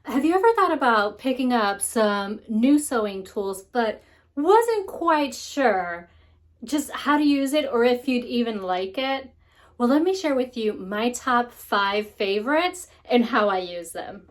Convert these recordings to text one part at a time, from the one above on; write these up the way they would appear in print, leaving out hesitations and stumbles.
Have you ever thought about picking up some new sewing tools, but wasn't quite sure just how to use it or if you'd even like it? Well, let me share with you my top 5 favorites and how I use them.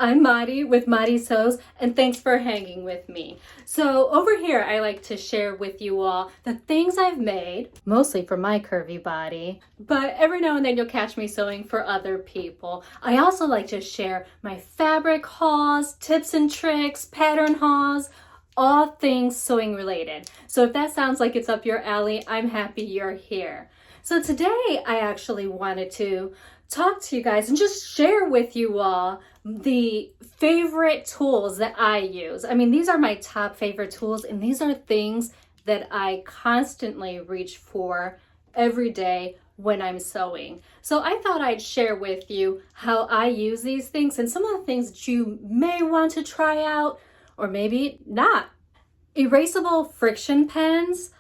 I'm Madi with Madi Sews, and thanks for hanging with me. So over here, I like to share with you all the things I've made, mostly for my curvy body, but every now and then you'll catch me sewing for other people. I also like to share my fabric hauls, tips and tricks, pattern hauls, all things sewing related. So if that sounds like it's up your alley, I'm happy you're here. So today I actually wanted to talk to you guys and just share with you all the favorite tools that I use. I mean, these are my top favorite tools, and these are things that I constantly reach for every day when I'm sewing. So I thought I'd share with you how I use these things and some of the things that you may want to try out or maybe not. Erasable Frixion pens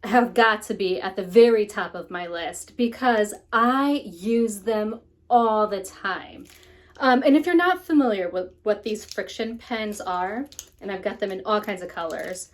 have got to be at the very top of my list because I use them all the time. And if you're not familiar with what these Frixion pens are, and I've got them in all kinds of colors,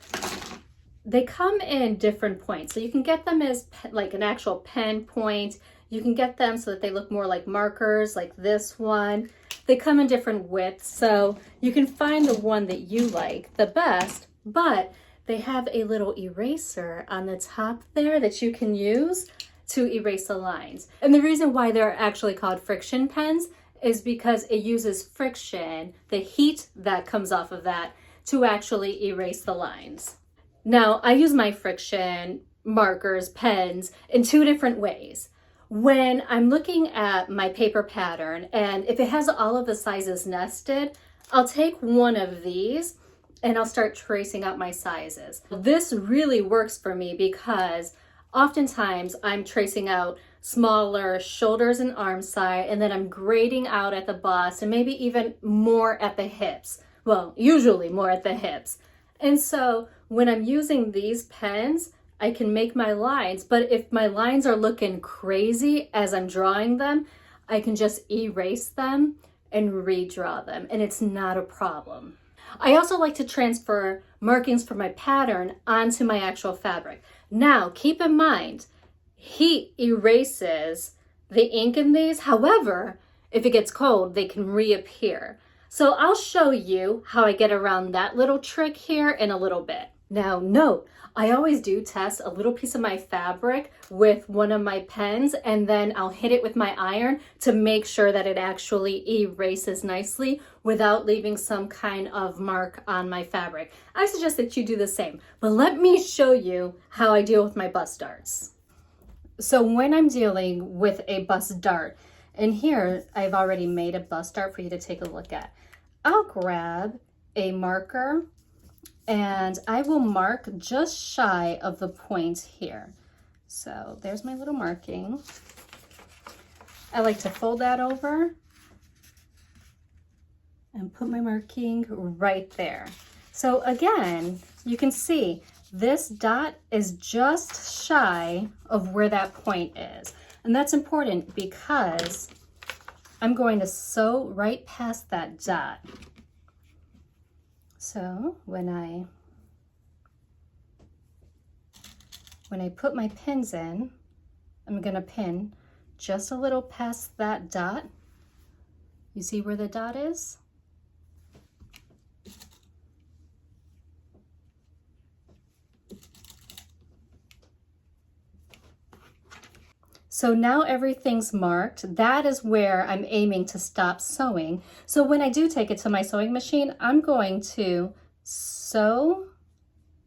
they come in different points. So you can get them as like an actual pen point. You can get them so that they look more like markers, like this one. They come in different widths, so you can find the one that you like the best, but they have a little eraser on the top there that you can use to erase the lines. And the reason why they're actually called Frixion pens is because it uses friction, the heat that comes off of that, to actually erase the lines. Now, I use my Frixion markers, pens, in 2 different ways. When I'm looking at my paper pattern, and if it has all of the sizes nested, I'll take one of these and I'll start tracing out my sizes. This really works for me because oftentimes I'm tracing out smaller shoulders and arm side, and then I'm grading out at the bust and maybe even more at the hips. Well, usually more at the hips. And so when I'm using these pens, I can make my lines, but if my lines are looking crazy as I'm drawing them, I can just erase them and redraw them, and it's not a problem. I also like to transfer markings for my pattern onto my actual fabric. Now, keep in mind, heat erases the ink in these. However, if it gets cold, they can reappear. So I'll show you how I get around that little trick here in a little bit. Now, note, I always do test a little piece of my fabric with one of my pens, and then I'll hit it with my iron to make sure that it actually erases nicely without leaving some kind of mark on my fabric. I suggest that you do the same, but let me show you how I deal with my bust darts. So when I'm dealing with a bust dart, and here I've already made a bust dart for you to take a look at, I'll grab a marker and I will mark just shy of the point here. So there's my little marking. I like to fold that over and put my marking right there. So again, you can see this dot is just shy of where that point is. And that's important because I'm going to sew right past that dot. So when I put my pins in, I'm going to pin just a little past that dot. You see where the dot is? So now everything's marked. That is where I'm aiming to stop sewing. So when I do take it to my sewing machine, I'm going to sew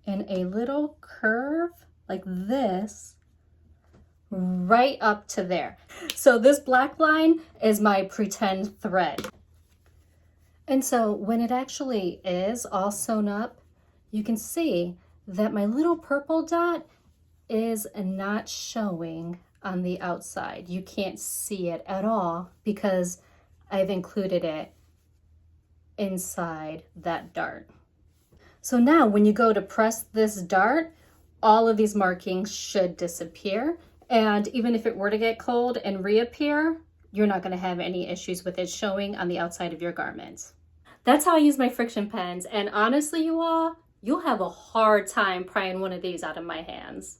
in a little curve like this right up to there. So this black line is my pretend thread. And so when it actually is all sewn up, you can see that my little purple dot is not showing on the outside. You can't see it at all because I've included it inside that dart. So now when you go to press this dart, all of these markings should disappear. And even if it were to get cold and reappear, you're not going to have any issues with it showing on the outside of your garments. That's how I use my Frixion pens, and honestly, you all, you'll have a hard time prying one of these out of my hands.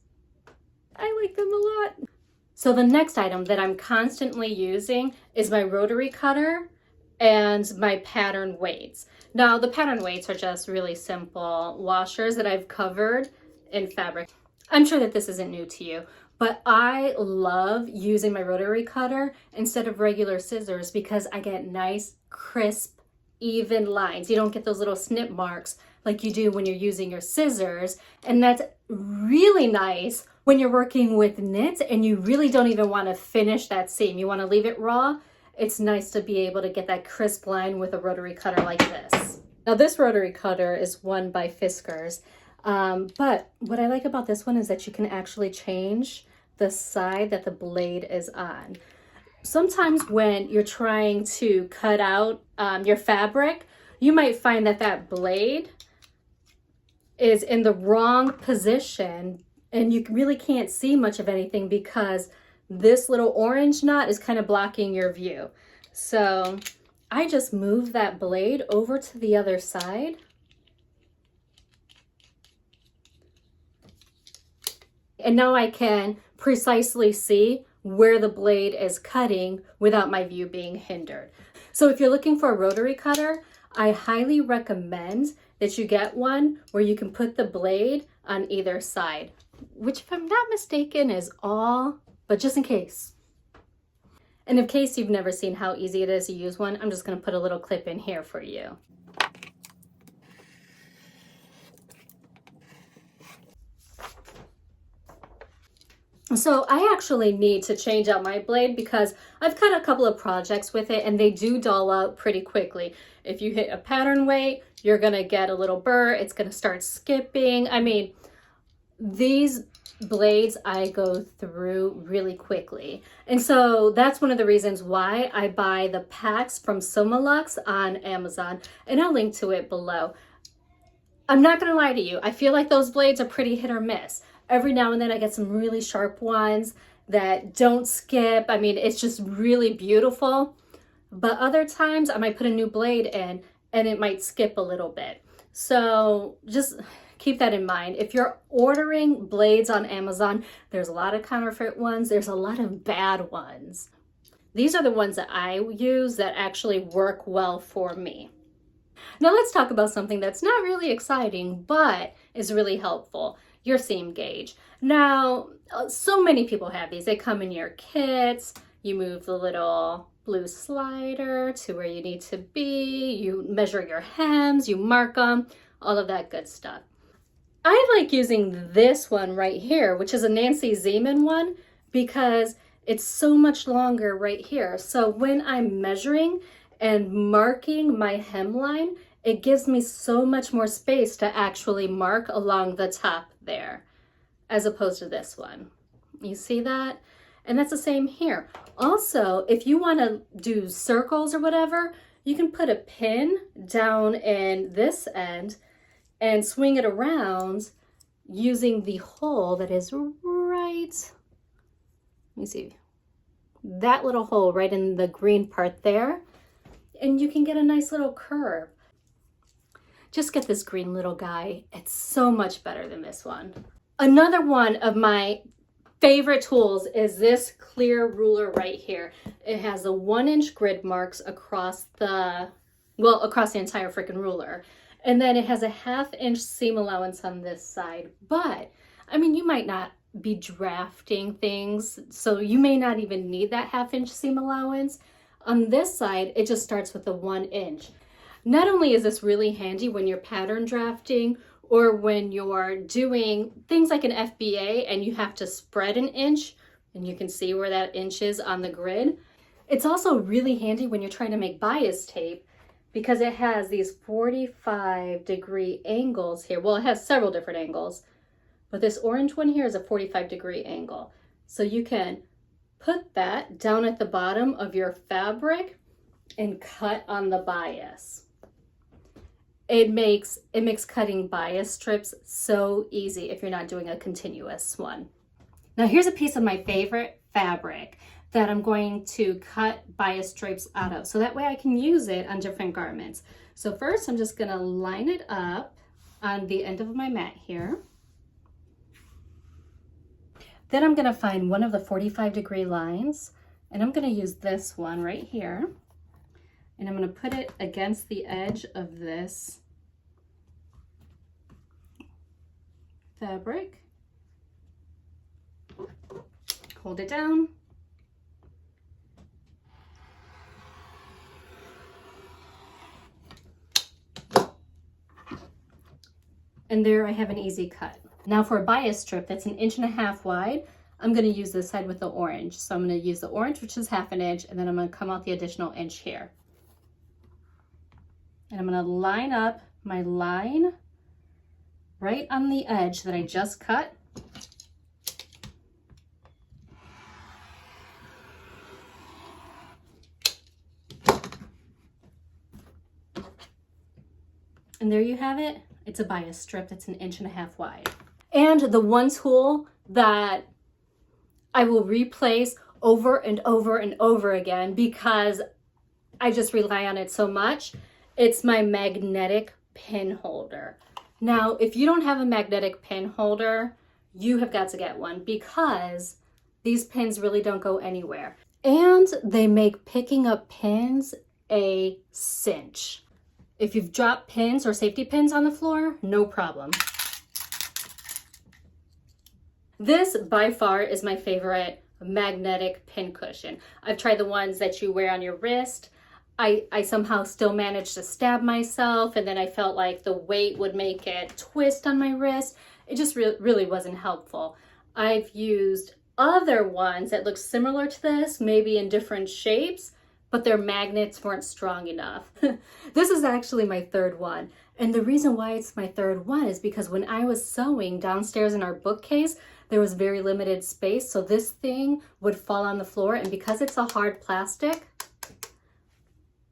I like them a lot. So the next item that I'm constantly using is my rotary cutter and my pattern weights. Now, the pattern weights are just really simple washers that I've covered in fabric. I'm sure that this isn't new to you, but I love using my rotary cutter instead of regular scissors because I get nice, crisp, even lines. You don't get those little snip marks like you do when you're using your scissors. And that's really nice when you're working with knits and you really don't even want to finish that seam. You want to leave it raw. It's nice to be able to get that crisp line with a rotary cutter like this. Now this rotary cutter is one by Fiskars. But what I like about this one is that you can actually change the side that the blade is on. Sometimes when you're trying to cut out your fabric, you might find that that blade is in the wrong position and you really can't see much of anything because this little orange knot is kind of blocking your view. So I just move that blade over to the other side. And now I can precisely see where the blade is cutting without my view being hindered. So if you're looking for a rotary cutter, I highly recommend that you get one where you can put the blade on either side, which if I'm not mistaken is all, but just in case. And in case you've never seen how easy it is to use one, I'm just going to put a little clip in here for you. So I actually need to change out my blade because I've cut a couple of projects with it and they do dull out pretty quickly. If you hit a pattern weight, you're gonna get a little burr, it's gonna start skipping. I mean, these blades I go through really quickly. And so that's one of the reasons why I buy the packs from Somalux on Amazon, and I'll link to it below. I'm not gonna lie to you, I feel like those blades are pretty hit or miss. Every now and then I get some really sharp ones that don't skip. I mean, it's just really beautiful. But other times I might put a new blade in and it might skip a little bit. So just keep that in mind. If you're ordering blades on Amazon, there's a lot of counterfeit ones. There's a lot of bad ones. These are the ones that I use that actually work well for me. Now let's talk about something that's not really exciting, but is really helpful. Your seam gauge. Now, so many people have these. They come in your kits. You move the little blue slider to where you need to be. You measure your hems, you mark them, all of that good stuff. I like using this one right here, which is a Nancy Zieman one, because it's so much longer right here. So when I'm measuring and marking my hemline, it gives me so much more space to actually mark along the top there, as opposed to this one. You see that? And that's the same here. Also, if you want to do circles or whatever, you can put a pin down in this end and swing it around using the hole that is right, let me see, that little hole right in the green part there, and you can get a nice little curve. Just get this green little guy. It's so much better than this one. Another one of my favorite tools is this clear ruler right here. It has a 1-inch grid marks across the entire freaking ruler. And then it has a 1/2-inch seam allowance on this side. But, I mean, you might not be drafting things, so you may not even need that 1/2-inch seam allowance. On this side, it just starts with a 1-inch. Not only is this really handy when you're pattern drafting or when you're doing things like an FBA and you have to spread an inch and you can see where that inch is on the grid. It's also really handy when you're trying to make bias tape because it has these 45-degree angles here. Well, it has several different angles, but this orange one here is a 45-degree angle. So you can put that down at the bottom of your fabric and cut on the bias. It makes cutting bias strips so easy if you're not doing a continuous one. Now here's a piece of my favorite fabric. that I'm going to cut bias stripes out of, so that way I can use it on different garments. So first I'm just gonna line it up on the end of my mat here. Then I'm gonna find one of the 45-degree lines, and I'm gonna use this one right here, and I'm gonna put it against the edge of this fabric. Hold it down. And there I have an easy cut. Now for a bias strip that's 1.5 inches wide, I'm gonna use this side with the orange. So I'm gonna use the orange, which is 1/2 inch, and then I'm gonna come out the additional inch here. And I'm gonna line up my line right on the edge that I just cut. And there you have it. It's a bias strip that's 1.5 inches wide. And the one tool that I will replace over and over and over again because I just rely on it so much, it's my magnetic pin holder. Now, if you don't have a magnetic pin holder, you have got to get one because these pins really don't go anywhere. And they make picking up pins a cinch. If you've dropped pins or safety pins on the floor, no problem. This by far is my favorite magnetic pin cushion. I've tried the ones that you wear on your wrist. I somehow still managed to stab myself, and then I felt like the weight would make it twist on my wrist. It just really wasn't helpful. I've used other ones that look similar to this, maybe in different shapes, but their magnets weren't strong enough. This is actually my third one. And the reason why it's my third one is because when I was sewing downstairs in our bookcase, there was very limited space. So this thing would fall on the floor, and because it's a hard plastic,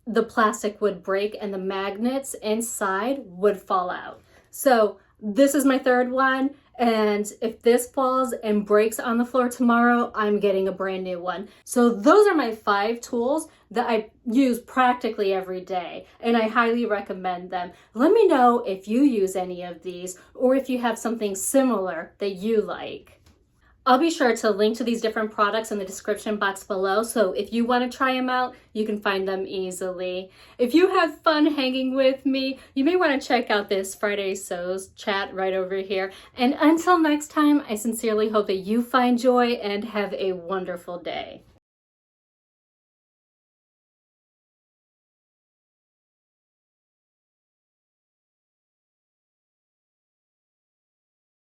the plastic would break and the magnets inside would fall out. So this is my third one. And if this falls and breaks on the floor tomorrow, I'm getting a brand new one. So those are my 5 tools that I use practically every day, and I highly recommend them. Let me know if you use any of these or if you have something similar that you like. I'll be sure to link to these different products in the description box below, so if you want to try them out, you can find them easily. If you have fun hanging with me, you may want to check out this Friday Sews chat right over here. And until next time, I sincerely hope that you find joy and have a wonderful day.